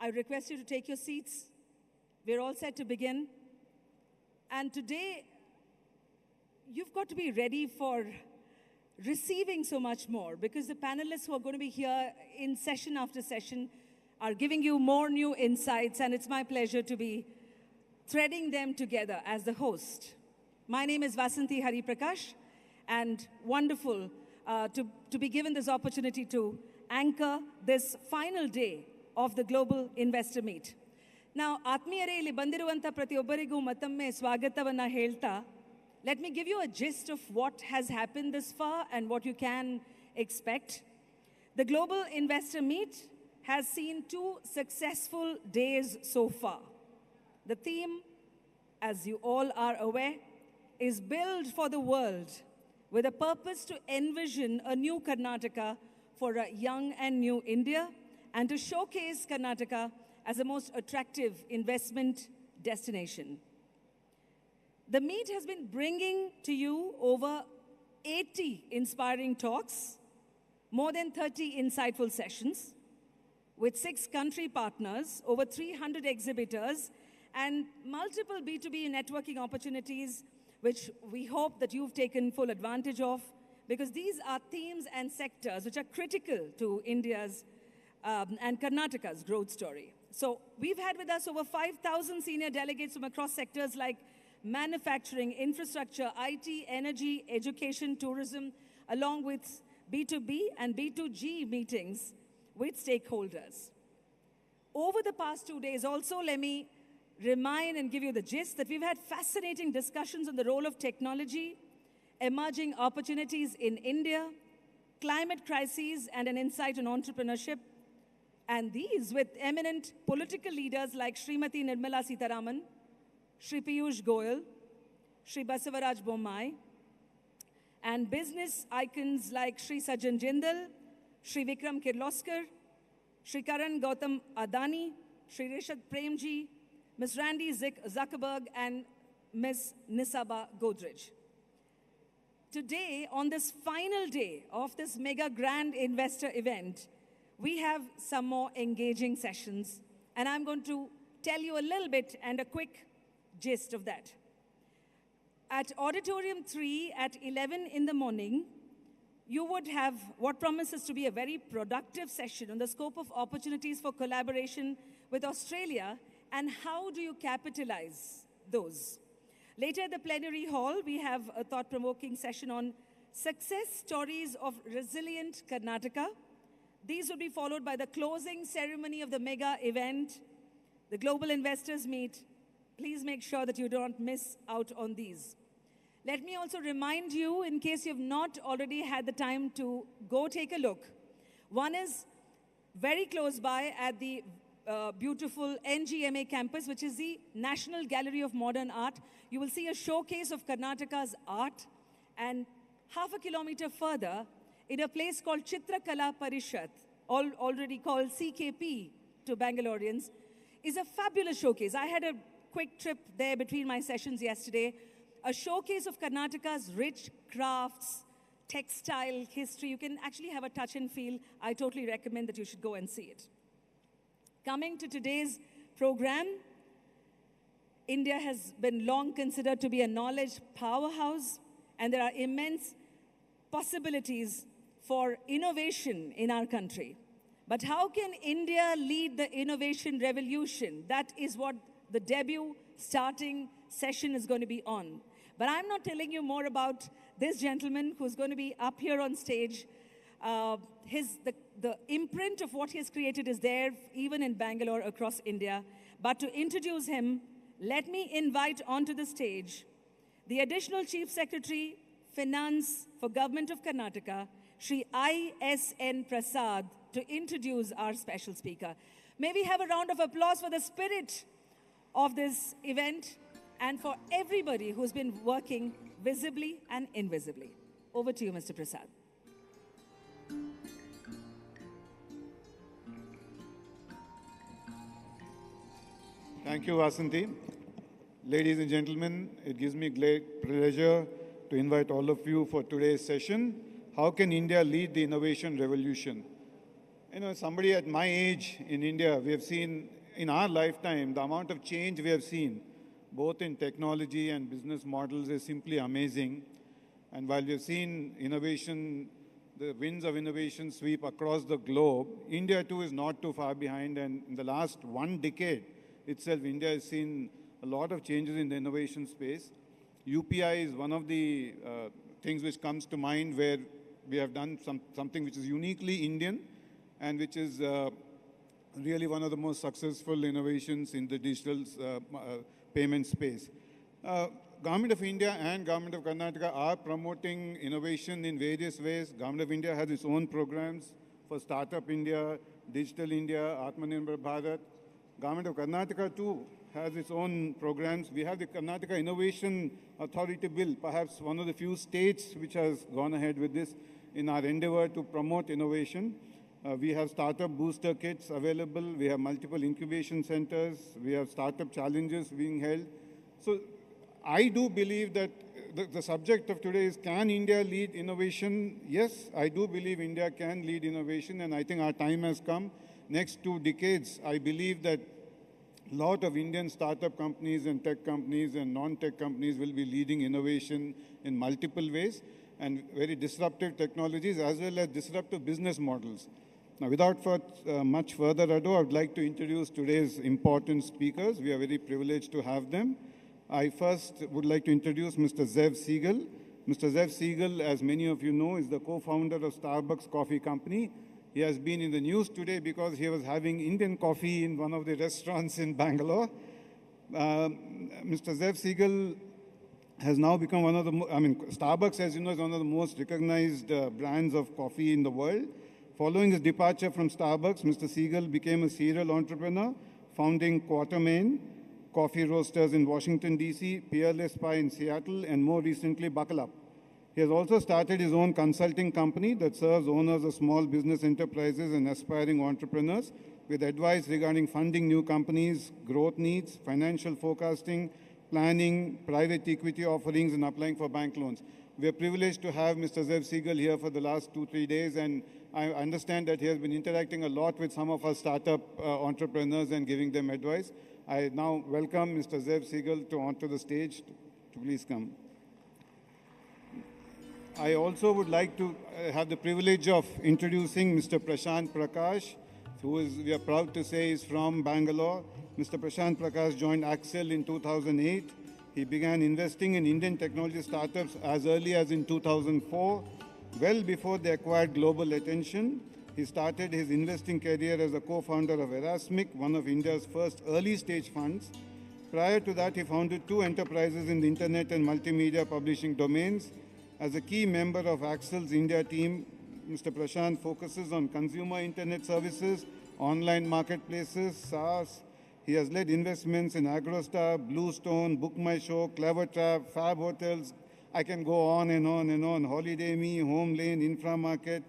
I request you to take your seats. We're all set to begin. And today, you've got to be ready for receiving so much more, because the panelists who are going to be here in session after session are giving you more new insights, and it's my pleasure to be threading them together as the host. My name is Vasanthi Hari Prakash, and wonderful to be given this opportunity to anchor this final day of the Global Investor Meet. Now, ಆತ್ಮೀಯರೇ ಇಲ್ಲಿ ಬಂದಿರುವಂಥ ಪ್ರತಿಯೊಬ್ಬರಿಗೂ ಮತ್ತೊಮ್ಮೆ ಸ್ವಾಗತವನ್ನು ಹೇಳ್ತಾ, let me give you a gist of what has happened this far and what you can expect. The Global Investor Meet has seen 2 successful days so far. The theme, as you all are aware, is Build for the World, with a purpose to envision a new Karnataka for a young and new India, and to showcase Karnataka as the most attractive investment destination. The meet has been bringing to you over 80 inspiring talks, more than 30 insightful sessions, with 6 country partners, over 300 exhibitors, and multiple B2B networking opportunities, which we hope that you've taken full advantage of, because these are themes and sectors which are critical to India's and Karnataka's growth story. So we've had with us over 5,000 senior delegates from across sectors like manufacturing, infrastructure, IT, energy, education, tourism, along with B2B and B2G meetings with stakeholders. Over the past 2 days also, let me remind and give you the gist that we've had fascinating discussions on the role of technology, emerging opportunities in India, climate crises, and an insight on entrepreneurship. And these with eminent political leaders like Srimati Nirmala Sitharaman, Shri Piyush Goyal, Shri Basavaraj Bommai, and business icons like Shri Sajjan Jindal, Shri Vikram Kirloskar, Shri Karan Gautam Adani, Shri Rishad Premji, Ms. Randy Zuckerberg, and Ms. Nisaba Godrej. Today, on this final day of this mega grand investor event, we have some more engaging sessions, and I'm going to tell you a little bit and a quick gist of that. At Auditorium 3 at 11 in the morning, you would have what promises to be a very productive session on the scope of opportunities for collaboration with Australia and how do you capitalize those. Later at the plenary hall, we have a thought-provoking session on success stories of resilient Karnataka. These will be followed by the closing ceremony of the mega event, the Global Investors Meet. Please make sure that you don't miss out on these. Let me also remind you, in case you've not already had the time to go take a look, one is very close by at the beautiful NGMA campus, which is the National Gallery of Modern Art. You will see a showcase of Karnataka's art, and half a kilometer further, in a place called Chitrakala Parishad, already called CKP to Bangaloreans, is a fabulous showcase. I had a quick trip there between my sessions yesterday. A showcase of Karnataka's rich crafts, textile history. You can actually have a touch and feel. I totally recommend that you should go and see it. Coming to today's program, India has been long considered to be a knowledge powerhouse, and there are immense possibilities for innovation in our country. But how can India lead the innovation revolution? That is what the debut starting session is going to be on. But I'm not telling you more about this gentleman who's going to be up here on stage. The imprint of what he has created is there even in Bangalore, across India. But to introduce him, let me invite onto the stage the Additional Chief Secretary, Finance for Government of Karnataka, Shri I.S.N. Prasad, to introduce our special speaker. May we have a round of applause for the spirit of this event and for everybody who's been working visibly and invisibly. Over to you, Mr. Prasad. Thank you, Vasanthi. Ladies and gentlemen, it gives me great pleasure to invite all of you for today's session. How can India lead the innovation revolution? You know, somebody at my age in India, we have seen in our lifetime, the amount of change we have seen, both in technology and business models, is simply amazing. And while we have seen innovation, the winds of innovation sweep across the globe, India too is not too far behind. And in the last 1 decade itself, India has seen a lot of changes in the innovation space. UPI is one of the things which comes to mind where we have done something which is uniquely Indian and which is really one of the most successful innovations in the digital payment space. Government of India and Government of Karnataka are promoting innovation in various ways. Government of India has its own programs for Startup India, Digital India, Atmanirbhar Bharat. Government of Karnataka too has its own programs. We have the Karnataka Innovation Authority Bill, perhaps one of the few states which has gone ahead with this in our endeavor to promote innovation. We have startup booster kits available. We have multiple incubation centers. We have startup challenges being held. So I do believe that the subject of today is, can India lead innovation? Yes, I do believe India can lead innovation, and I think our time has come. Next 2 decades, I believe that a lot of Indian startup companies and tech companies and non-tech companies will be leading innovation in multiple ways and very disruptive technologies as well as disruptive business models. Now, without much further ado, I would like to introduce today's important speakers. We are very privileged to have them. I first would like to introduce Mr. Zev Siegl. Mr. Zev Siegl, as many of you know, is the co-founder of Starbucks Coffee Company. He has been in the news today because he was having Indian coffee in one of the restaurants in Bangalore. Mr. Zev Siegl has now become one of the, Starbucks, as you know, is one of the most recognized brands of coffee in the world. Following his departure from Starbucks, Mr. Siegl became a serial entrepreneur, founding Quartermain Coffee Roasters in Washington, D.C., Peerless Pie in Seattle, and more recently, Buckle Up. He has also started his own consulting company that serves owners of small business enterprises and aspiring entrepreneurs with advice regarding funding new companies, growth needs, financial forecasting, planning, private equity offerings, and applying for bank loans. We are privileged to have Mr. Zev Siegl here for the last 2-3 days, and I understand that he has been interacting a lot with some of our startup entrepreneurs and giving them advice. I now welcome Mr. Zev Siegl onto the stage to please come. I also would like to have the privilege of introducing Mr. Prashanth Prakash, who is, we are proud to say, is from Bangalore. Mr. Prashanth Prakash joined Accel in 2008. He began investing in Indian technology startups as early as in 2004, well before they acquired global attention. He started his investing career as a co-founder of Erasmic, one of India's first early-stage funds. Prior to that, he founded 2 enterprises in the internet and multimedia publishing domains. As a key member of Accel's India team, Mr. Prashanth focuses on consumer internet services, online marketplaces, SaaS. He has led investments in AgroStar, Bluestone, Book My Show, Clevertrap, Fab Hotels. I can go on and on and on. Holiday Me, Home Lane, Inframarket.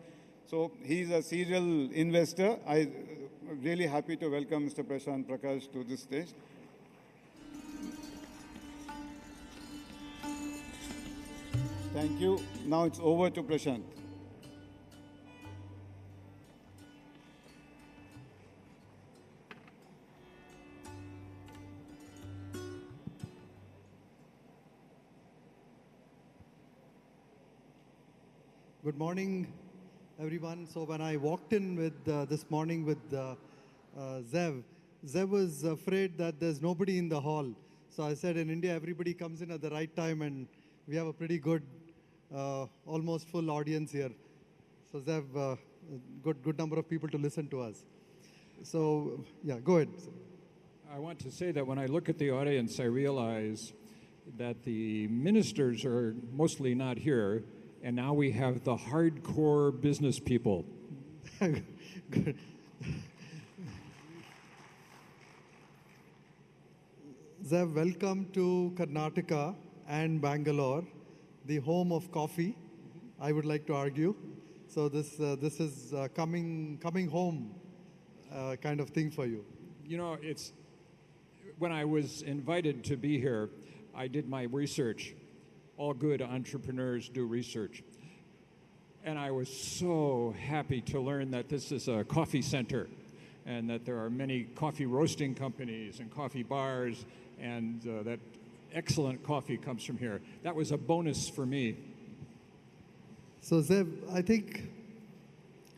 So he's a serial investor. I'm really happy to welcome Mr. Prashanth Prakash to this stage. Thank you. Now it's over to Prashanth. Good morning, everyone. So when I walked in with this morning with Zev was afraid that there's nobody in the hall. So I said in India, everybody comes in at the right time, and we have a pretty good, almost full audience here. So Zev, good number of people to listen to us. So yeah, go ahead. I want to say that when I look at the audience, I realize that the ministers are mostly not here, and now we have the hardcore business people. Good. Zev, welcome to Karnataka and Bangalore, the home of coffee, I would like to argue. So this is coming home kind of thing for you. You know, when I was invited to be here, I did my research. All good entrepreneurs do research. And I was so happy to learn that this is a coffee center and that there are many coffee roasting companies and coffee bars, and that excellent coffee comes from here. That was a bonus for me. So Zev, I think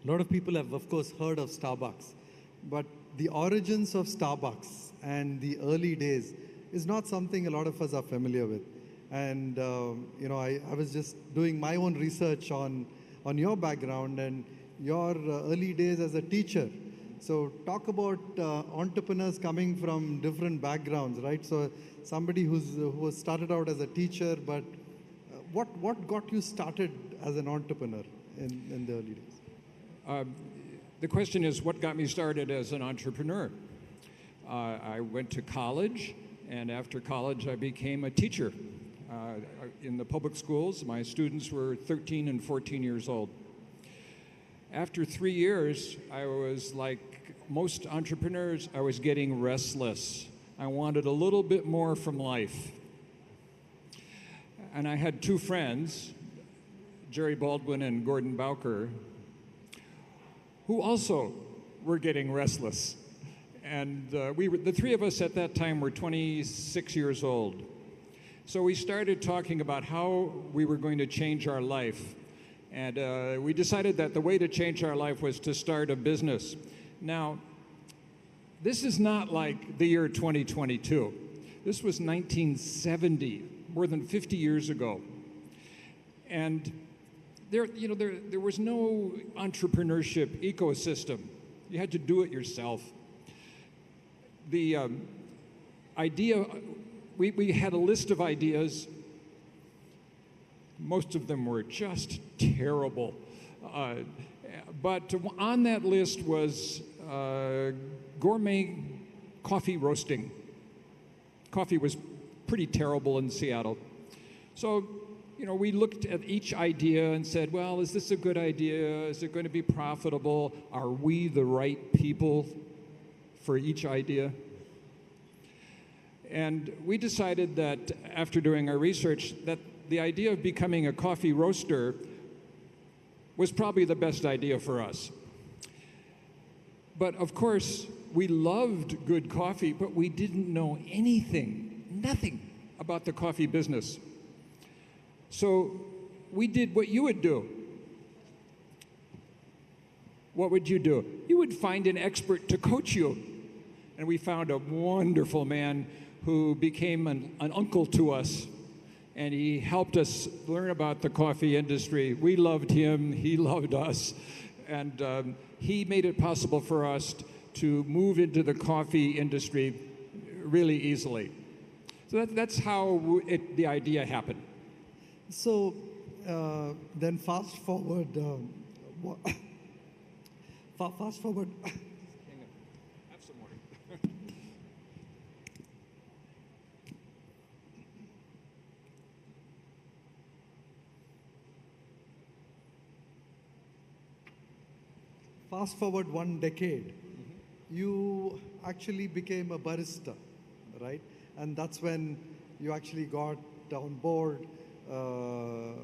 a lot of people have, of course, heard of Starbucks, but the origins of Starbucks and the early days is not something a lot of us are familiar with. And I was just doing my own research on your background and your early days as a teacher. So talk about entrepreneurs coming from different backgrounds, right? So somebody who was started out as a teacher, but what got you started as an entrepreneur in the early days? The question is, what got me started as an entrepreneur? I went to college, and after college I became a teacher. In the public schools, my students were 13 and 14 years old. After 3 years, I was like most entrepreneurs, I was getting restless. I wanted a little bit more from life. And I had two friends, Jerry Baldwin and Gordon Bowker, who also were getting restless. And the three of us at that time were 26 years old. So we started talking about how we were going to change our life. And we decided that the way to change our life was to start a business. Now, this is not like the year 2022. This was 1970, more than 50 years ago. And there was no entrepreneurship ecosystem. You had to do it yourself. The idea, we had a list of ideas. Most of them were just terrible. But on that list was gourmet coffee roasting. Coffee was pretty terrible in Seattle. So, we looked at each idea and said, well, is this a good idea? Is it going to be profitable? Are we the right people for each idea? And we decided that after doing our research that the idea of becoming a coffee roaster was probably the best idea for us. But of course, we loved good coffee, but we didn't know nothing about the coffee business. So we did what you would do. What would you do? You would find an expert to coach you. And we found a wonderful man who became an uncle to us. And he helped us learn about the coffee industry. We loved him, he loved us. And he made it possible for us to move into the coffee industry really easily. So that's how the idea happened. So then fast forward, fast forward. Have some more. Fast forward 1 decade, you actually became a barista, right? And that's when you actually got on board Howard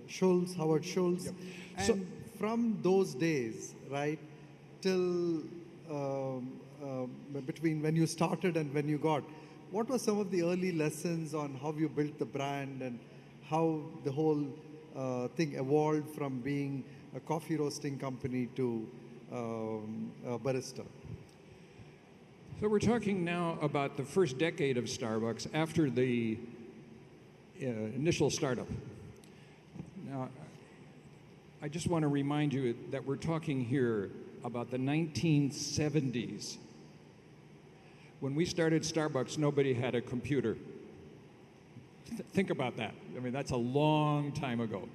Schultz. Yep. And so, from those days, right, till between when you started and when you got, what were some of the early lessons on how you built the brand and how the whole thing evolved from being a coffee roasting company to a barista? So we're talking now about the first decade of Starbucks after the initial startup. Now, I just want to remind you that we're talking here about the 1970s. When we started Starbucks, nobody had a computer. Think about that. I mean, that's a long time ago.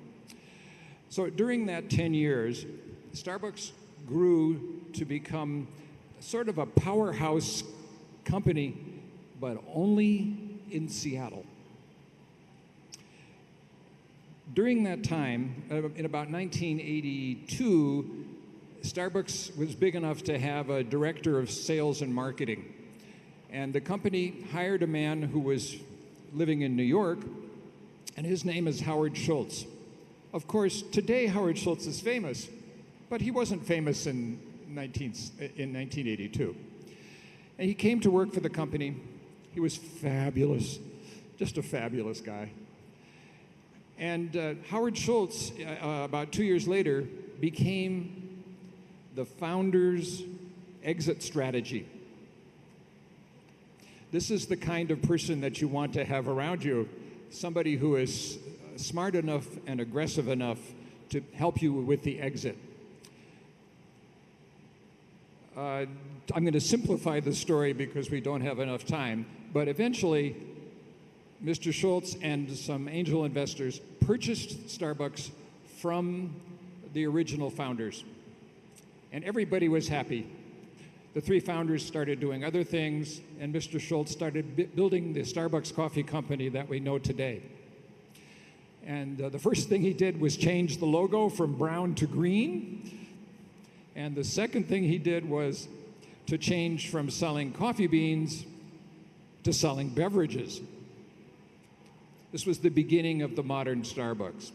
So during that 10 years, Starbucks grew to become sort of a powerhouse company, but only in Seattle. During that time, in about 1982, Starbucks was big enough to have a director of sales and marketing. And the company hired a man who was living in New York, and his name is Howard Schultz. Of course, today Howard Schultz is famous, but he wasn't famous in 1982. And he came to work for the company. He was fabulous, just a fabulous guy. And Howard Schultz, about 2 years later, became the founder's exit strategy. This is the kind of person that you want to have around you, somebody who is smart enough and aggressive enough to help you with the exit. I'm going to simplify the story because we don't have enough time, but eventually Mr. Schultz and some angel investors purchased Starbucks from the original founders, and everybody was happy. The three founders started doing other things, and Mr. Schultz started building the Starbucks coffee company that we know today. And the first thing he did was change the logo from brown to green. And the second thing he did was to change from selling coffee beans to selling beverages. This was the beginning of the modern Starbucks.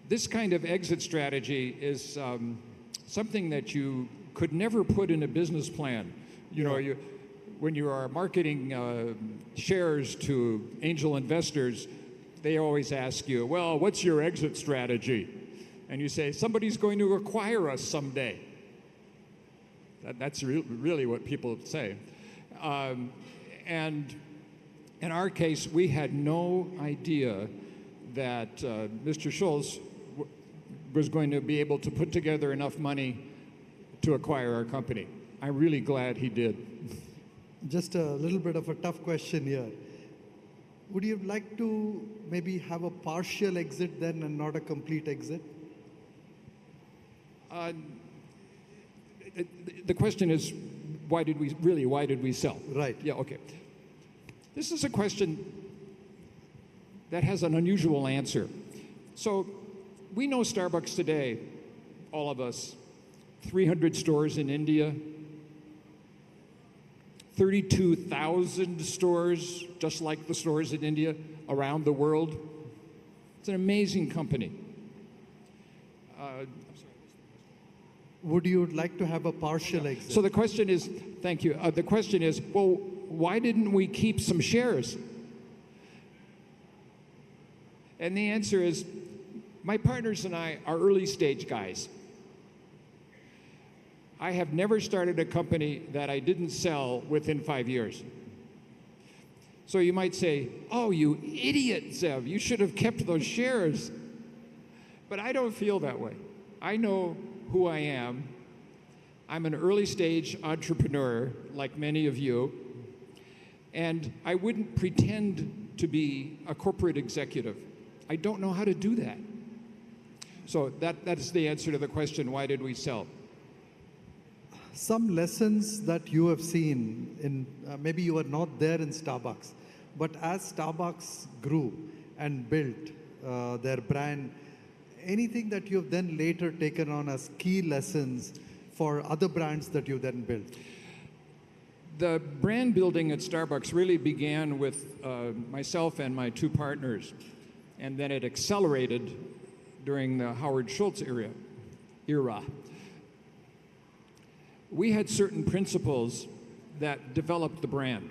This kind of exit strategy is something that you could never put in a business plan. You know, when you are marketing shares to angel investors, they always ask you, well, what's your exit strategy? And you say, somebody's going to acquire us someday. That's really what people say. And in our case, we had no idea that Mr. Schultz was going to be able to put together enough money to acquire our company. I'm really glad he did. Just a little bit of a tough question here. Would you like to maybe have a partial exit then and not a complete exit? The question is, why did we sell? Right. Yeah, okay. This is a question that has an unusual answer. So we know Starbucks today, all of us, 300 stores in India, 32,000 stores, just like the stores in India, around the world. It's an amazing company. Would you like to have a partial exit? So the question is, thank you, the question is, well, why didn't we keep some shares? And the answer is, my partners and I are early stage guys. I have never started a company that I didn't sell within 5 years. So you might say, oh, you idiot, Zev, you should have kept those shares. But I don't feel that way. I know who I am. I'm an early stage entrepreneur, like many of you, and I wouldn't pretend to be a corporate executive. I don't know how to do that. So that's the answer to the question, why did we sell? Some lessons that you have seen in, maybe you were not there in Starbucks, but as Starbucks grew and built their brand, anything that you have then later taken on as key lessons for other brands that you then built? The brand building at Starbucks really began with myself and my two partners, and then it accelerated during the Howard Schultz era. We had certain principles that developed the brand.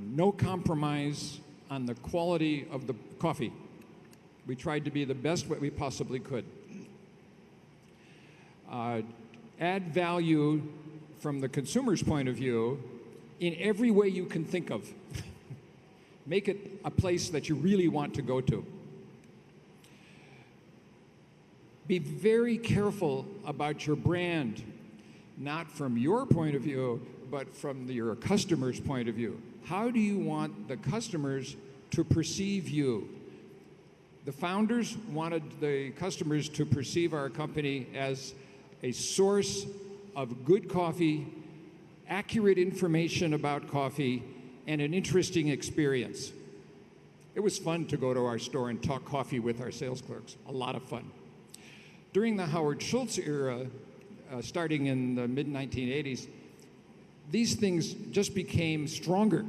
No compromise on the quality of the coffee. We tried to be the best what we possibly could. Add value from the consumer's point of view in every way you can think of. Make it a place that you really want to go to. Be very careful about your brand, not from your point of view, but from your customer's point of view. How do you want the customers to perceive you? The founders wanted the customers to perceive our company as a source of good coffee, accurate information about coffee, and an interesting experience. It was fun to go to our store and talk coffee with our sales clerks, a lot of fun. During the Howard Schultz era, starting in the mid-1980s, these things just became stronger.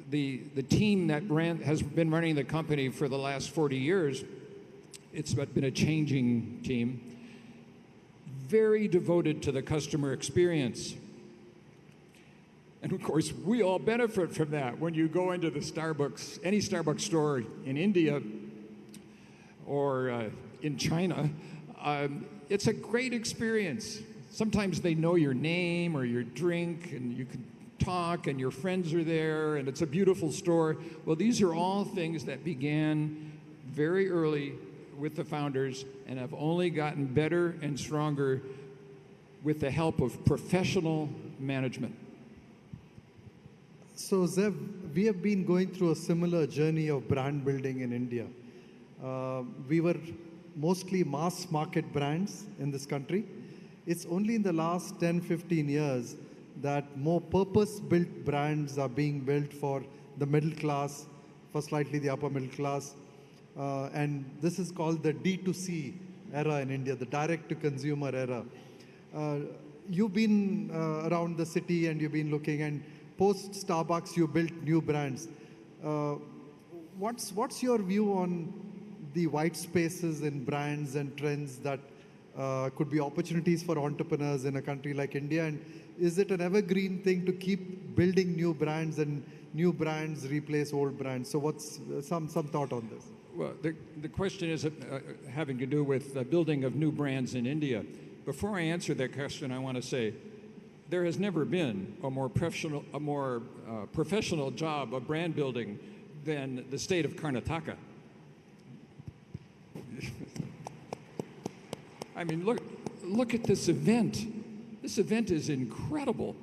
the team that has been running the company for the last 40 years, it's been a changing team, very devoted to the customer experience. And of course, we all benefit from that. When you go into the Starbucks, any Starbucks store in India or in China, it's a great experience. Sometimes they know your name or your drink, and you can talk, and your friends are there, and it's a beautiful store. Well, these are all things that began very early with the founders and have only gotten better and stronger with the help of professional management. So, Zev, we have been going through a similar journey of brand building in India. We were mostly mass market brands in this country. It's only in the last 10, 15 years that more purpose-built brands are being built for the middle class, for slightly the upper middle class. And this is called the D2C era in India, the direct-to-consumer era. You've been around the city and you've been looking, and post Starbucks, you built new brands. What's your view on the white spaces in brands and trends that could be opportunities for entrepreneurs in a country like India? And is it an evergreen thing to keep building new brands and new brands replace old brands? So what's some thought on this? Well, the question is having to do with the building of new brands in India. Before I answer that question, I want to say there has never been a more professional job of brand building than the state of Karnataka. I mean, look at this event. This event is incredible.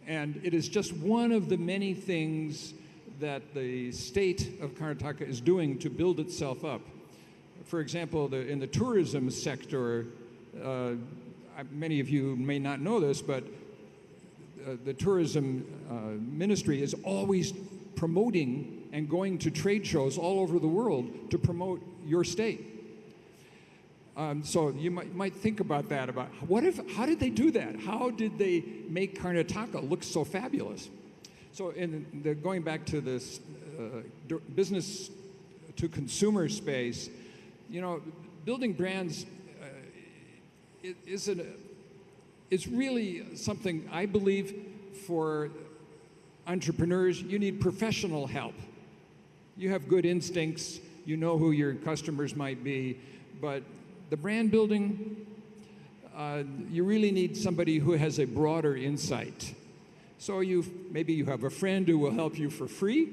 And it is just one of the many things that the state of Karnataka is doing to build itself up. For example, in the tourism sector, many of you may not know this, but the tourism ministry is always promoting and going to trade shows all over the world to promote your state. So you might think about that, about how did they do that? How did they make Karnataka look so fabulous? So going back to this business to consumer space, building brands is really something I believe for entrepreneurs. You need professional help. You have good instincts, you know who your customers might be, but the brand building, you really need somebody who has a broader insight. So maybe you have a friend who will help you for free.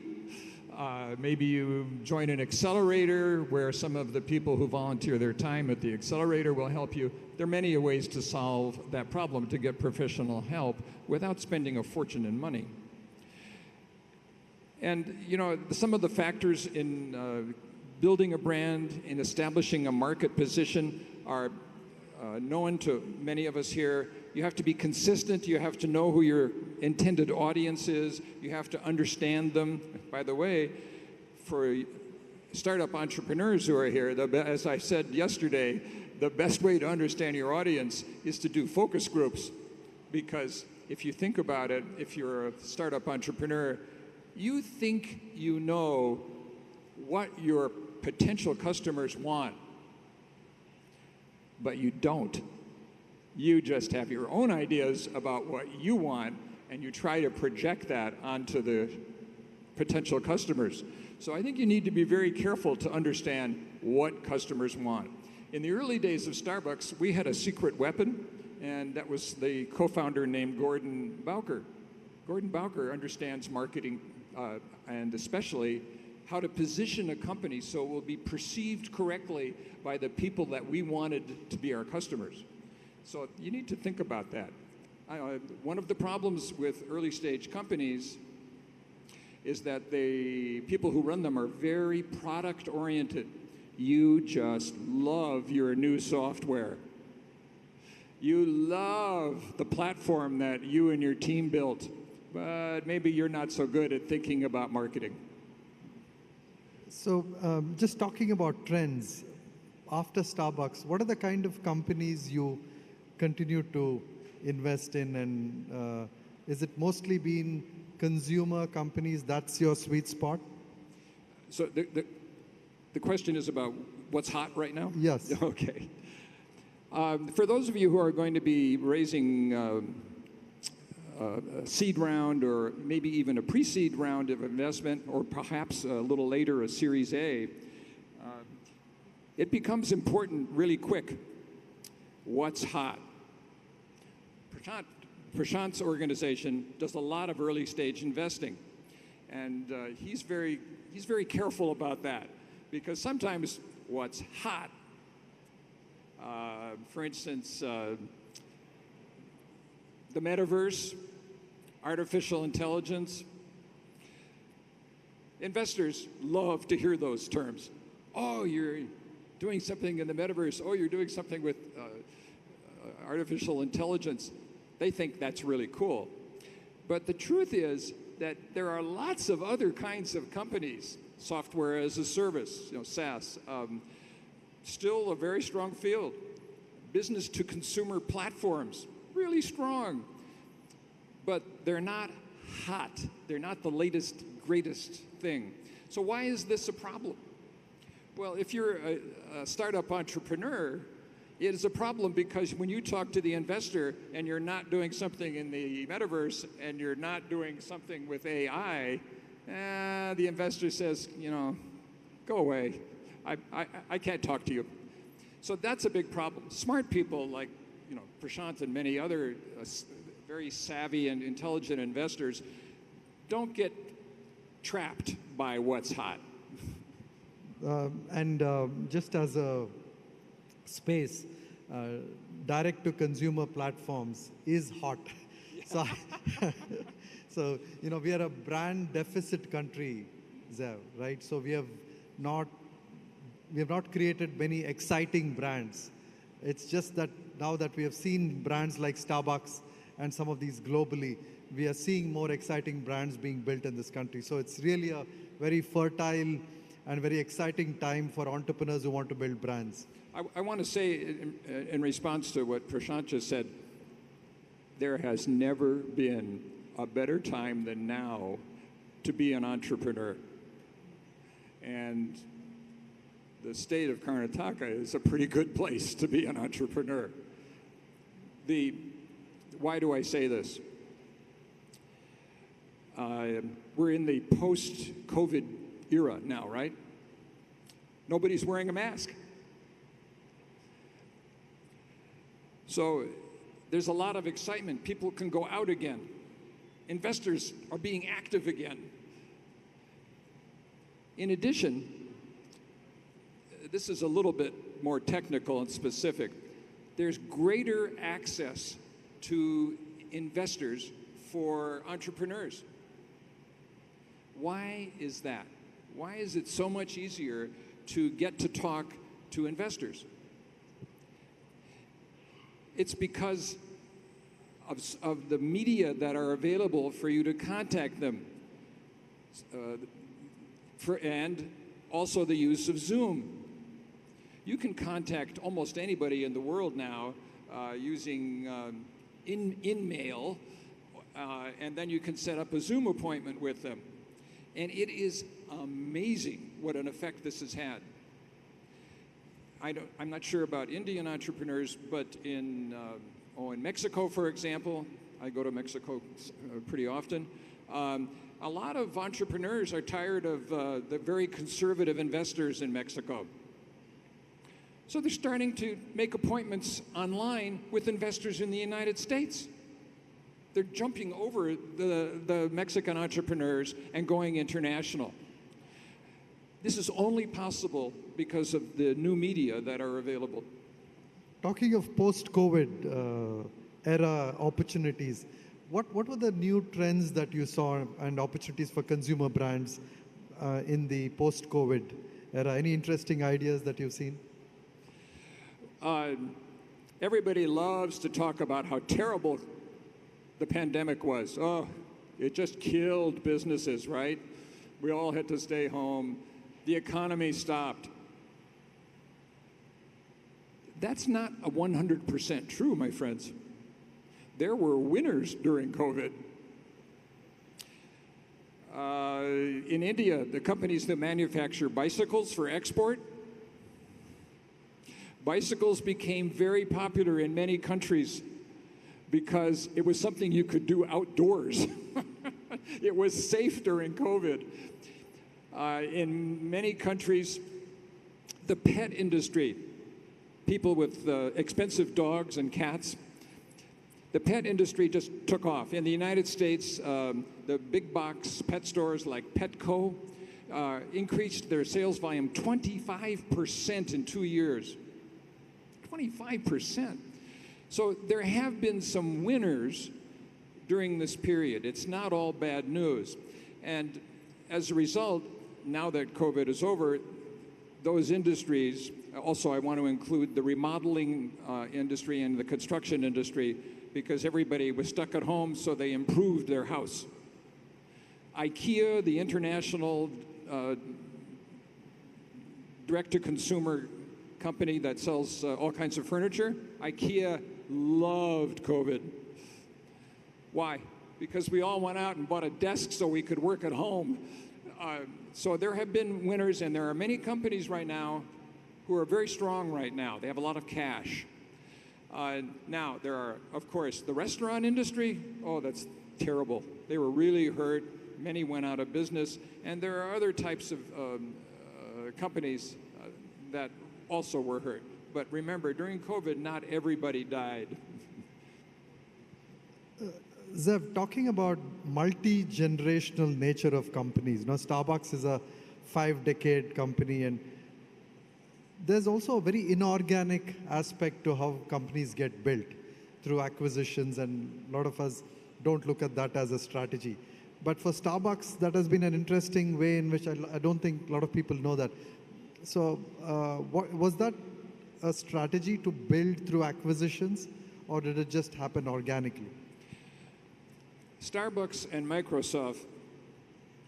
Maybe you join an accelerator where some of the people who volunteer their time at the accelerator will help you. There are many ways to solve that problem, to get professional help without spending a fortune in money. And some of the factors in building a brand, in establishing a market position are known to many of us here. You have to be consistent. You have to know who your intended audience is. You have to understand them. By the way, for startup entrepreneurs who are here, as I said yesterday, the best way to understand your audience is to do focus groups. Because if you think about it, if you're a startup entrepreneur, you think you know what your potential customers want, but you don't. You just have your own ideas about what you want, and you try to project that onto the potential customers. So I think you need to be very careful to understand what customers want. In the early days of Starbucks, we had a secret weapon, and that was the co-founder named Gordon Bowker. Gordon Bowker understands marketing and especially how to position a company so it will be perceived correctly by the people that we wanted to be our customers. So you need to think about that. One of the problems with early stage companies is that the people who run them are very product oriented. You just love your new software. You love the platform that you and your team built, but maybe you're not so good at thinking about marketing. So just talking about trends, after Starbucks, what are the kind of companies you continue to invest in? And is it mostly been consumer companies, that's your sweet spot? So the question is about what's hot right now? Yes. Okay. For those of you who are going to be raising a seed round or maybe even a pre-seed round of investment, or perhaps a little later a Series A, it becomes important really quick. What's hot? Prashanth's organization does a lot of early stage investing, and he's very careful about that, because sometimes what's hot, for instance, the metaverse, artificial intelligence, investors love to hear those terms. Oh, you're doing something in the metaverse. Oh, you're doing something with artificial intelligence. They think that's really cool. But the truth is that there are lots of other kinds of companies, software as a service, SaaS, still a very strong field. Business to consumer platforms, really strong. But they're not hot. They're not the latest, greatest thing. So why is this a problem? Well, if you're a startup entrepreneur, it is a problem because when you talk to the investor and you're not doing something in the metaverse and you're not doing something with AI, the investor says, go away. I can't talk to you. So that's a big problem. Smart people like Prashanth and many other very savvy and intelligent investors don't get trapped by what's hot. Just as a space, direct-to-consumer platforms is hot. So, we are a brand deficit country, Zev, right? So we have not created many exciting brands. It's just that now that we have seen brands like Starbucks and some of these globally, we are seeing more exciting brands being built in this country. So it's really a very fertile and very exciting time for entrepreneurs who want to build brands. I want to say, in response to what Prashanth just said, there has never been a better time than now to be an entrepreneur. And the state of Karnataka is a pretty good place to be an entrepreneur. Why do I say this? We're in the post-COVID era now, right? Nobody's wearing a mask. So there's a lot of excitement. People can go out again. Investors are being active again. In addition, this is a little bit more technical and specific. There's greater access to investors for entrepreneurs. Why is that? Why is it so much easier to get to talk to investors? It's because of the media that are available for you to contact them, and also the use of Zoom. You can contact almost anybody in the world now using InMail, and then you can set up a Zoom appointment with them. And it is amazing what an effect this has had. I'm not sure about Indian entrepreneurs, but in Mexico, for example, I go to Mexico pretty often. A lot of entrepreneurs are tired of the very conservative investors in Mexico. So they're starting to make appointments online with investors in the United States. They're jumping over the Mexican entrepreneurs and going international. This is only possible because of the new media that are available. Talking of post-COVID era opportunities, what were the new trends that you saw and opportunities for consumer brands in the post-COVID era? Any interesting ideas that you've seen? Everybody loves to talk about how terrible the pandemic was. Oh, it just killed businesses, right? We all had to stay home. The economy stopped. That's not 100% true, my friends. There were winners during COVID. In India, the companies that manufacture bicycles for export, bicycles became very popular in many countries because it was something you could do outdoors. It was safe during COVID. In many countries, the pet industry, people with expensive dogs and cats, the pet industry just took off. In the United States, the big box pet stores like Petco increased their sales volume 25% in 2 years. 25%. So there have been some winners during this period. It's not all bad news. And as a result, now that COVID is over, those industries, also I want to include the remodeling industry and the construction industry, because everybody was stuck at home, so they improved their house. IKEA, the international direct-to-consumer company that sells all kinds of furniture, IKEA loved COVID. Why? Because we all went out and bought a desk so we could work at home. So there have been winners, and there are many companies right now who are very strong right now. They have a lot of cash. Now, there are, of course, the restaurant industry. Oh, that's terrible. They were really hurt. Many went out of business. And there are other types of companies that also were hurt. But remember, during COVID, not everybody died. Zev, talking about multi-generational nature of companies, Starbucks is a 5-decade company, and there's also a very inorganic aspect to how companies get built through acquisitions, and a lot of us don't look at that as a strategy. But for Starbucks, that has been an interesting way in which I don't think a lot of people know that. So was that a strategy to build through acquisitions, or did it just happen organically? Starbucks and Microsoft,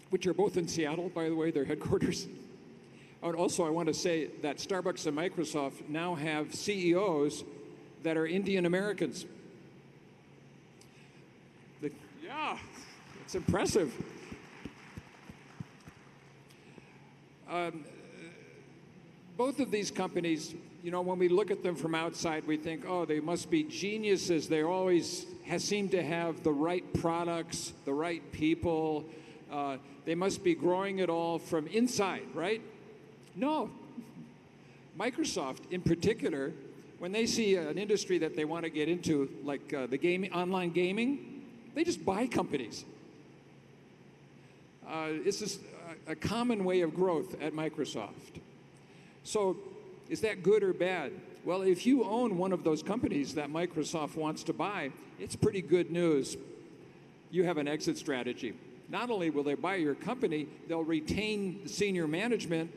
which are both in Seattle, by the way, their headquarters. And also, I want to say that Starbucks and Microsoft now have CEOs that are Indian Americans. Yeah, it's impressive. Both of these companies, when we look at them from outside, we think, oh, they must be geniuses. They always seem to have the right products, the right people. They must be growing it all from inside, right? No. Microsoft, in particular, when they see an industry that they want to get into, like the online gaming, they just buy companies. It's just a common way of growth at Microsoft. So is that good or bad? Well, if you own one of those companies that Microsoft wants to buy, it's pretty good news. You have an exit strategy. Not only will they buy your company, they'll retain the senior management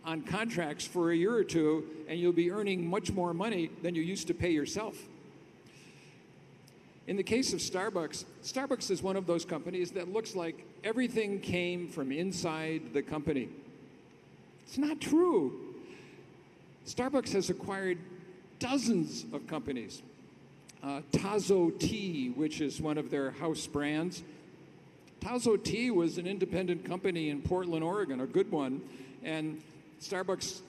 on contracts for a year or two, and you'll be earning much more money than you used to pay yourself. In the case of Starbucks, Starbucks is one of those companies that looks like everything came from inside the company. It's not true. Starbucks has acquired dozens of companies. Tazo Tea, which is one of their house brands. Tazo Tea was an independent company in Portland, Oregon, a good one, and Starbucks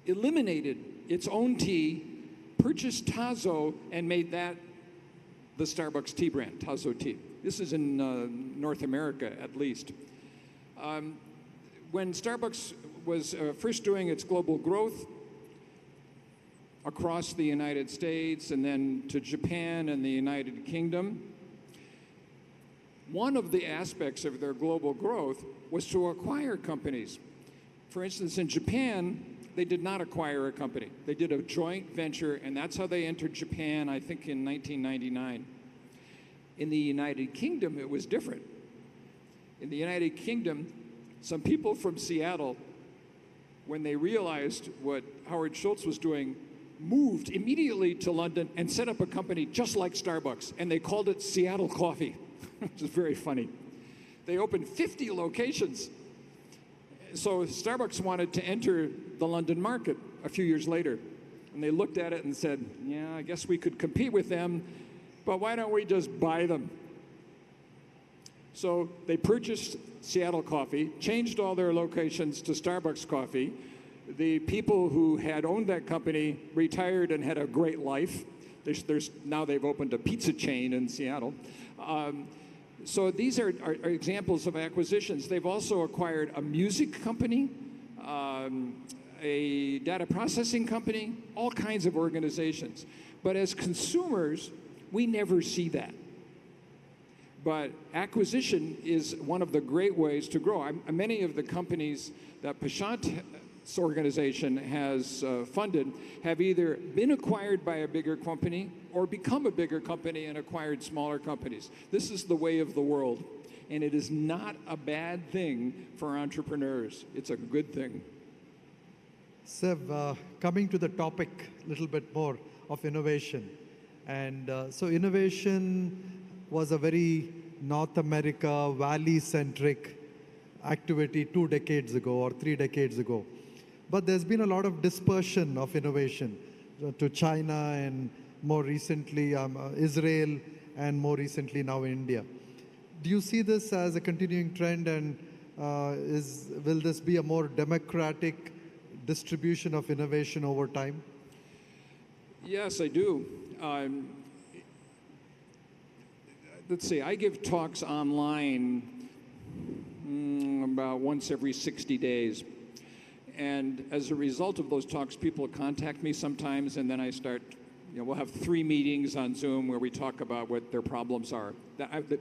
eliminated its own tea, purchased Tazo, and made that the Starbucks tea brand, Tazo Tea. This is in North America, at least. When Starbucks was first doing its global growth across the United States and then to Japan and the United Kingdom, one of the aspects of their global growth was to acquire companies. For instance, in Japan, they did not acquire a company. They did a joint venture, and that's how they entered Japan, I think, in 1999. In the United Kingdom, it was different. In the United Kingdom, some people from Seattle, when they realized what Howard Schultz was doing, moved immediately to London and set up a company just like Starbucks, and they called it Seattle Coffee, which is very funny. They opened 50 locations. So Starbucks wanted to enter the London market a few years later, and they looked at it and said, yeah, I guess we could compete with them, but why don't we just buy them? So they purchased Seattle Coffee, changed all their locations to Starbucks Coffee. The people who had owned that company retired and had a great life. Now they've opened a pizza chain in Seattle. So these are examples of acquisitions. They've also acquired a music company, a data processing company, all kinds of organizations. But as consumers, we never see that. But acquisition is one of the great ways to grow. Many of the companies that Prashanth's organization has funded have either been acquired by a bigger company or become a bigger company and acquired smaller companies. This is the way of the world, and it is not a bad thing for entrepreneurs. It's a good thing. Sev, coming to the topic a little bit more of innovation. And so innovation was a very North America, Valley-centric activity 2 decades ago or 3 decades ago. But there's been a lot of dispersion of innovation to China and more recently Israel and more recently now India. Do you see this as a continuing trend, and will this be a more democratic distribution of innovation over time? Yes, I do. Let's see, I give talks online about once every 60 days. And as a result of those talks, people contact me sometimes, and then I start, we'll have 3 meetings on Zoom where we talk about what their problems are.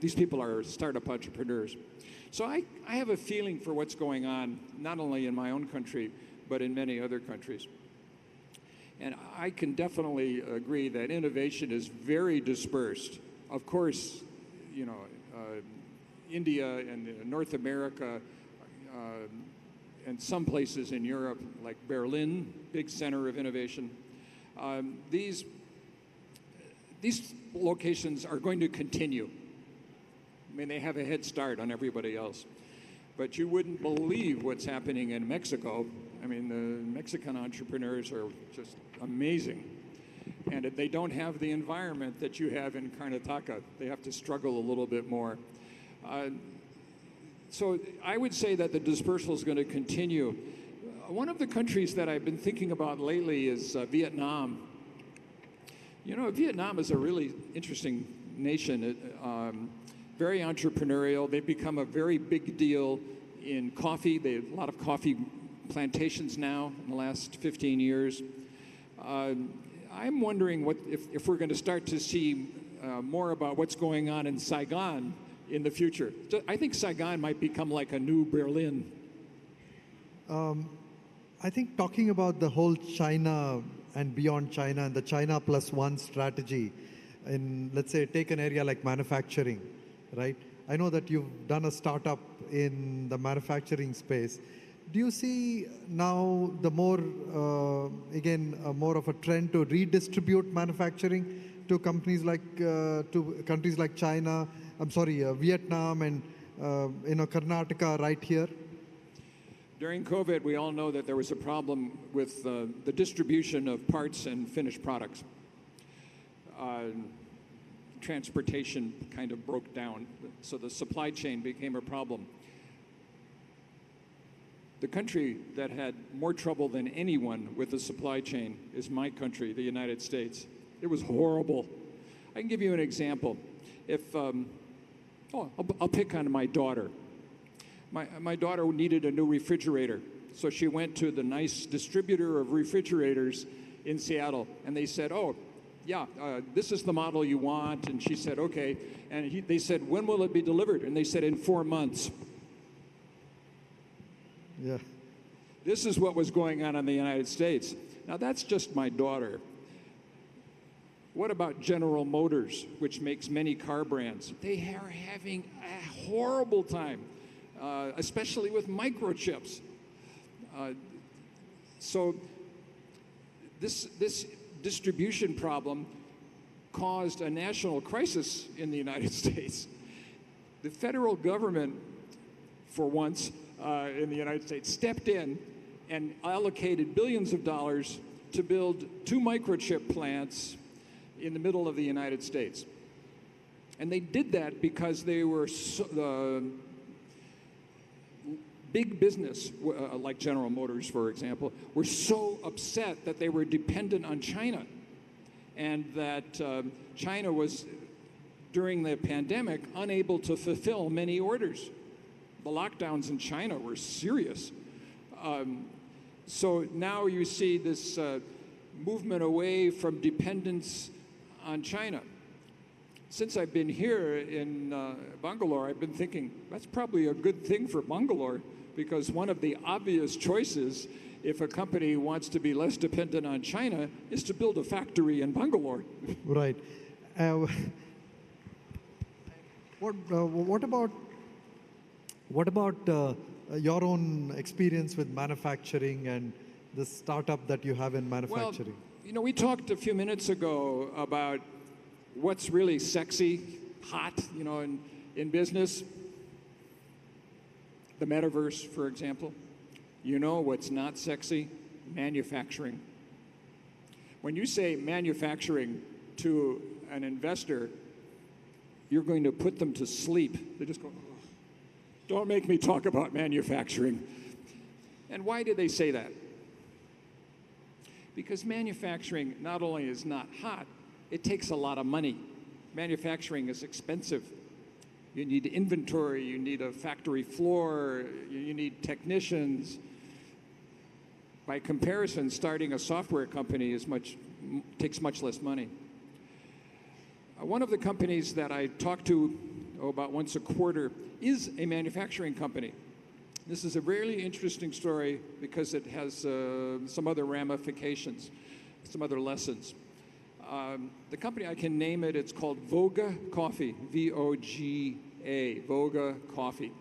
These people are startup entrepreneurs. So I have a feeling for what's going on, not only in my own country, but in many other countries. And I can definitely agree that innovation is very dispersed. Of course, India and North America and some places in Europe, like Berlin, big center of innovation. These locations are going to continue. I mean, they have a head start on everybody else. But you wouldn't believe what's happening in Mexico. I mean, the Mexican entrepreneurs are just amazing. And they don't have the environment that you have in Karnataka. They have to struggle a little bit more. So I would say that the dispersal is going to continue. One of the countries that I've been thinking about lately is Vietnam. Vietnam is a really interesting nation, very entrepreneurial. They've become a very big deal in coffee. They have a lot of coffee plantations now in the last 15 years. I'm wondering if we're going to start to see more about what's going on in Saigon in the future. I think Saigon might become like a new Berlin. I think talking about the whole China and beyond China and the China plus one strategy, in, let's say, take an area like manufacturing, right? I know that you've done a startup in the manufacturing space. Do you see now the more, more of a trend to redistribute manufacturing to countries like China, Vietnam and Karnataka right here? During COVID, we all know that there was a problem with the distribution of parts and finished products. Transportation kind of broke down, so the supply chain became a problem. The country that had more trouble than anyone with the supply chain is my country, the United States. It was horrible. I can give you an example. I'll pick on my daughter. My daughter needed a new refrigerator, so she went to the nice distributor of refrigerators in Seattle, and they said, this is the model you want, and she said, okay. And they said, when will it be delivered? And they said, in 4 months. Yeah. This is what was going on in the United States. Now, that's just my daughter. What about General Motors, which makes many car brands? They are having a horrible time, especially with microchips. So this distribution problem caused a national crisis in the United States. The federal government, for once, in the United States, stepped in and allocated billions of dollars to build 2 microchip plants in the middle of the United States. And they did that because they were big business, like General Motors, for example, were so upset that they were dependent on China, and that China was, during the pandemic, unable to fulfill many orders. The lockdowns in China were serious. So now you see this movement away from dependence on China. Since I've been here in Bangalore, I've been thinking that's probably a good thing for Bangalore, because one of the obvious choices if a company wants to be less dependent on China is to build a factory in Bangalore. Right. What about your own experience with manufacturing and the startup that you have in manufacturing? Well, you know, we talked a few minutes ago about what's really sexy, hot, you know, in business. The metaverse, for example. You know what's not sexy? Manufacturing. When you say manufacturing to an investor, you're going to put them to sleep. They just go, oh, don't make me talk about manufacturing. And why do they say that? Because manufacturing not only is not hot, it takes a lot of money. Manufacturing is expensive. You need inventory, you need a factory floor, you need technicians. By comparison, starting a software company takes much less money. One of the companies that I talk to about once a quarter is a manufacturing company. This is a really interesting story because it has some other ramifications, some other lessons. The company, I can name it, it's called Voga Coffee, V-O-G-A, Voga Coffee.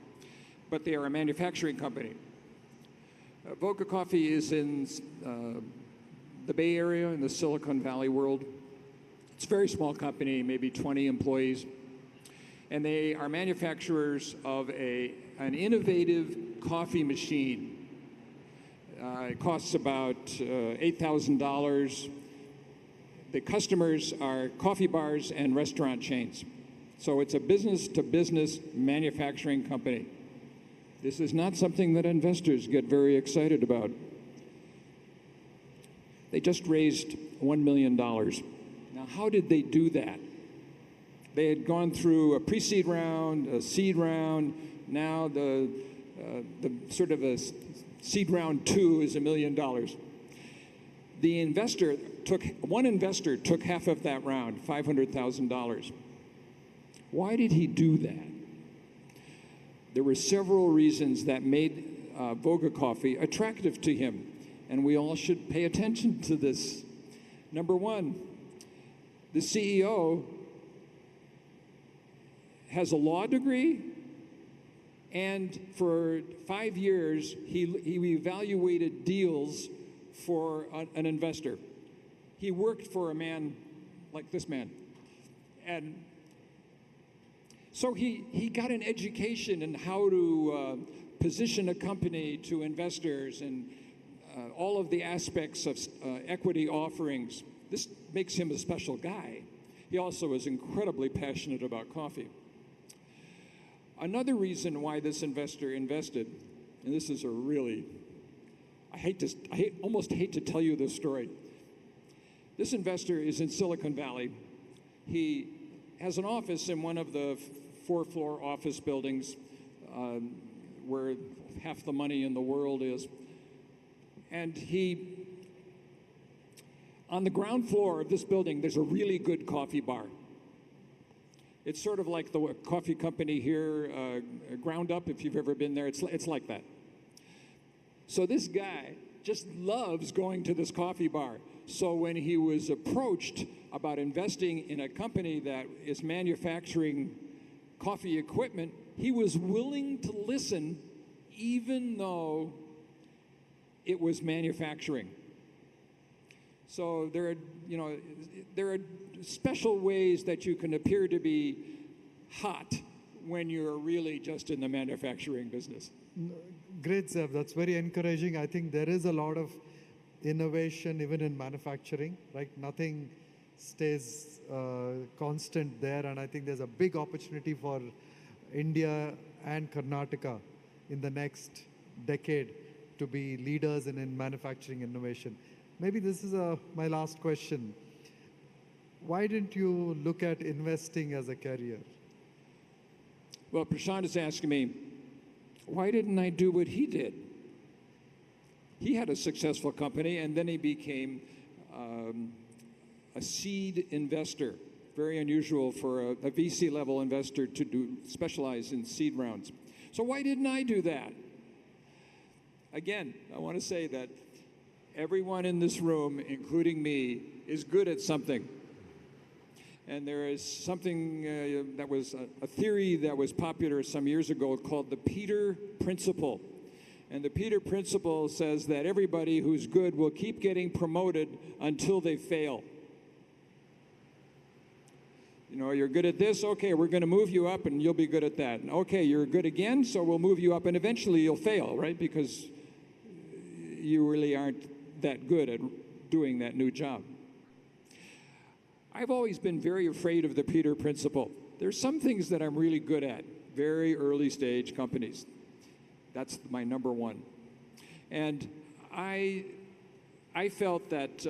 But they are a manufacturing company. Voga Coffee is in the Bay Area, in the Silicon Valley world. It's a very small company, maybe 20 employees. And they are manufacturers of an innovative coffee machine. It costs about $8,000. The customers are coffee bars and restaurant chains. So it's a business-to-business manufacturing company. This is not something that investors get very excited about. They just raised $1 million. Now, how did they do that? They had gone through a pre-seed round, a seed round. Now the sort of a seed round 2 is $1 million. One investor took half of that round, $500,000. Why did he do that? There were several reasons that made Voga Coffee attractive to him, and we all should pay attention to this. Number one, the CEO has a law degree, and for 5 years, he evaluated deals for an investor. He worked for a man like this man. And so he got an education in how to position a company to investors and all of the aspects of equity offerings. This makes him a special guy. He also is incredibly passionate about coffee. Another reason why this investor invested, and this is a really, I almost hate to tell you this story. This investor is in Silicon Valley. He has an office in one of the 4-floor office buildings where half the money in the world is. And on the ground floor of this building, there's a really good coffee bar. It's sort of like the coffee company here, Ground Up, if you've ever been there. It's like that. So this guy just loves going to this coffee bar. So when he was approached about investing in a company that is manufacturing coffee equipment, he was willing to listen even though it was manufacturing. So there are special ways that you can appear to be hot when you're really just in the manufacturing business. Great, Zev. That's very encouraging. I think there is a lot of innovation even in manufacturing, right? Nothing stays constant there. And I think there's a big opportunity for India and Karnataka in the next decade to be leaders in manufacturing innovation. Maybe this is my last question. Why didn't you look at investing as a career? Well, Prashanth is asking me, why didn't I do what he did? He had a successful company, and then he became a seed investor. Very unusual for a VC-level investor to specialize in seed rounds. So why didn't I do that? Again, I want to say that everyone in this room, including me, is good at something. And there is something that was a theory that was popular some years ago called the Peter Principle. And the Peter Principle says that everybody who's good will keep getting promoted until they fail. You know, you're good at this, okay, we're going to move you up and you'll be good at that. And okay, you're good again, so we'll move you up and eventually you'll fail, right? Because you really aren't that good at doing that new job. I've always been very afraid of the Peter Principle. There's some things that I'm really good at, very early stage companies. That's my number one. And I felt that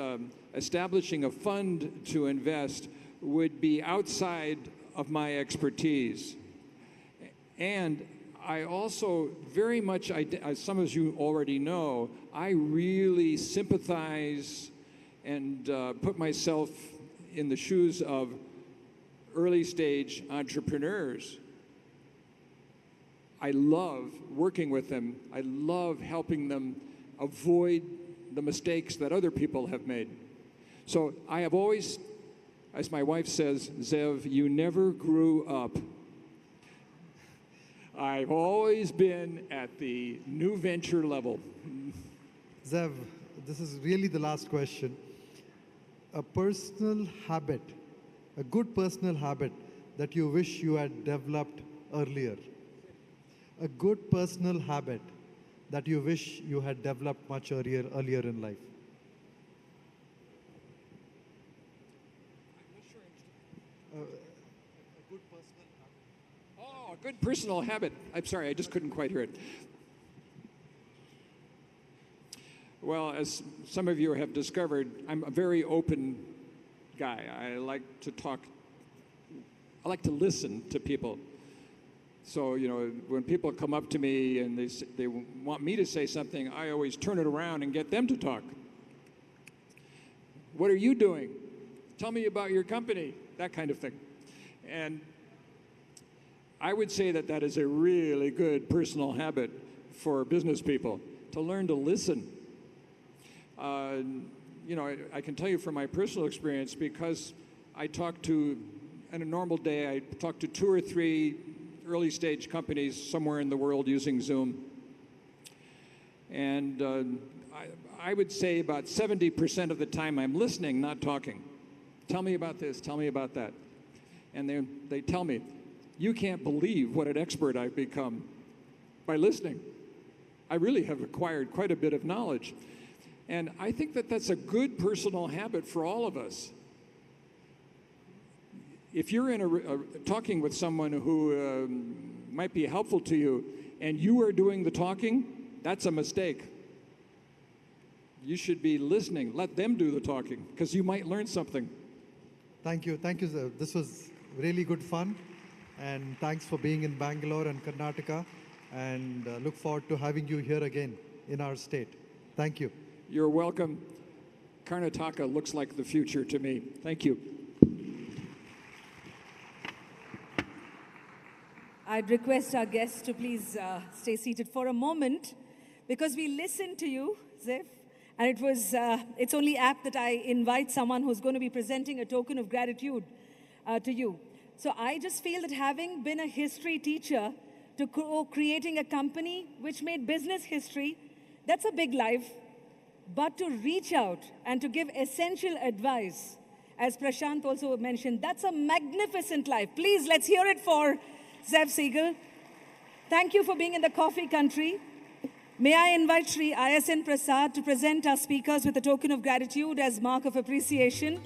establishing a fund to invest would be outside of my expertise. And I also very much, as some of you already know, I really sympathize and put myself in the shoes of early stage entrepreneurs. I love working with them. I love helping them avoid the mistakes that other people have made. So I have always, as my wife says, Zev, you never grew up. I've always been at the new venture level. Zev, this is really the last question. A personal habit, a good personal habit that you wish you had developed earlier. A good personal habit that you wish you had developed much earlier in life. A good personal habit. I'm sorry, I just couldn't quite hear it. Well, as some of you have discovered, I'm a very open guy. I like to talk, I like to listen to people. So, you know, when people come up to me and they want me to say something, I always turn it around and get them to talk. What are you doing? Tell me about your company, that kind of thing. And I would say that that is a really good personal habit for business people, to learn to listen. You know, I can tell you from my personal experience, because I talk to, in a normal day, I talk to 2 or 3 early stage companies somewhere in the world using Zoom. And I would say about 70% of the time I'm listening, not talking. Tell me about this, tell me about that. And they tell me, you can't believe what an expert I've become by listening. I really have acquired quite a bit of knowledge. And I think that that's a good personal habit for all of us. If you're in talking with someone who might be helpful to you and you are doing the talking, that's a mistake. You should be listening. Let them do the talking, because you might learn something. Thank you, sir. This was really good fun. And thanks for being in Bangalore and Karnataka. And look forward to having you here again in our state. Thank you. You're welcome. Karnataka looks like the future to me. Thank you. I'd request our guests to please stay seated for a moment, because we listened to you, Zev, and it's only apt that I invite someone who's going to be presenting a token of gratitude to you. So I just feel that having been a history teacher to creating a company which made business history, that's a big life. But to reach out and to give essential advice, as Prashanth also mentioned, that's a magnificent life. Please, let's hear it for Zev Siegl. Thank you for being in the coffee country. May I invite Shri I.S.N. Prasad to present our speakers with a token of gratitude as mark of appreciation.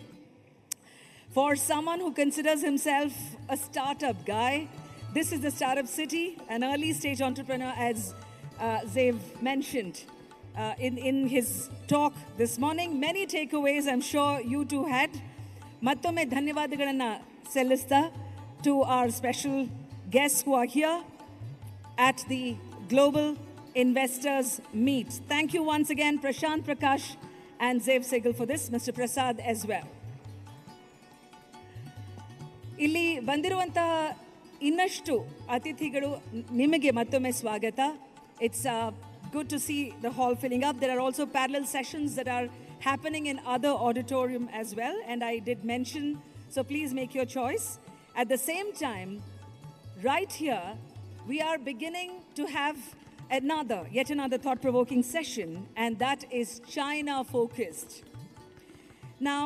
For someone who considers himself a startup guy, this is the startup city, an early stage entrepreneur, as Zev mentioned in his talk this morning. Many takeaways I'm sure you too had. Mattome ಧನ್ಯವಾದಗಳನ್ನ ಸಲ್ಲಿಸ್ತಾ to our special guests who are here at the Global Investors Meet. Thank you once again, Prashanth, Prakash, and Zev Siegl for this, Mr. Prasad as well. ಇಲ್ಲಿ ಬಂದಿರುವಂತಹ ಇನ್ನಷ್ಟು ಅತಿಥಿಗಳು ನಿಮಗೆ ಮತ್ತೊಮ್ಮೆ ಸ್ವಾಗತ. It's good to see the hall filling up. There are also parallel sessions that are happening in other auditorium as well, and I did mention, so please make your choice. At the same time, right here, we are beginning to have yet another thought-provoking session, and that is China-focused. Now,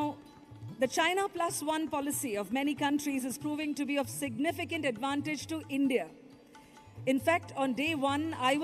the China plus one policy of many countries is proving to be of significant advantage to India. In fact, on day one, I was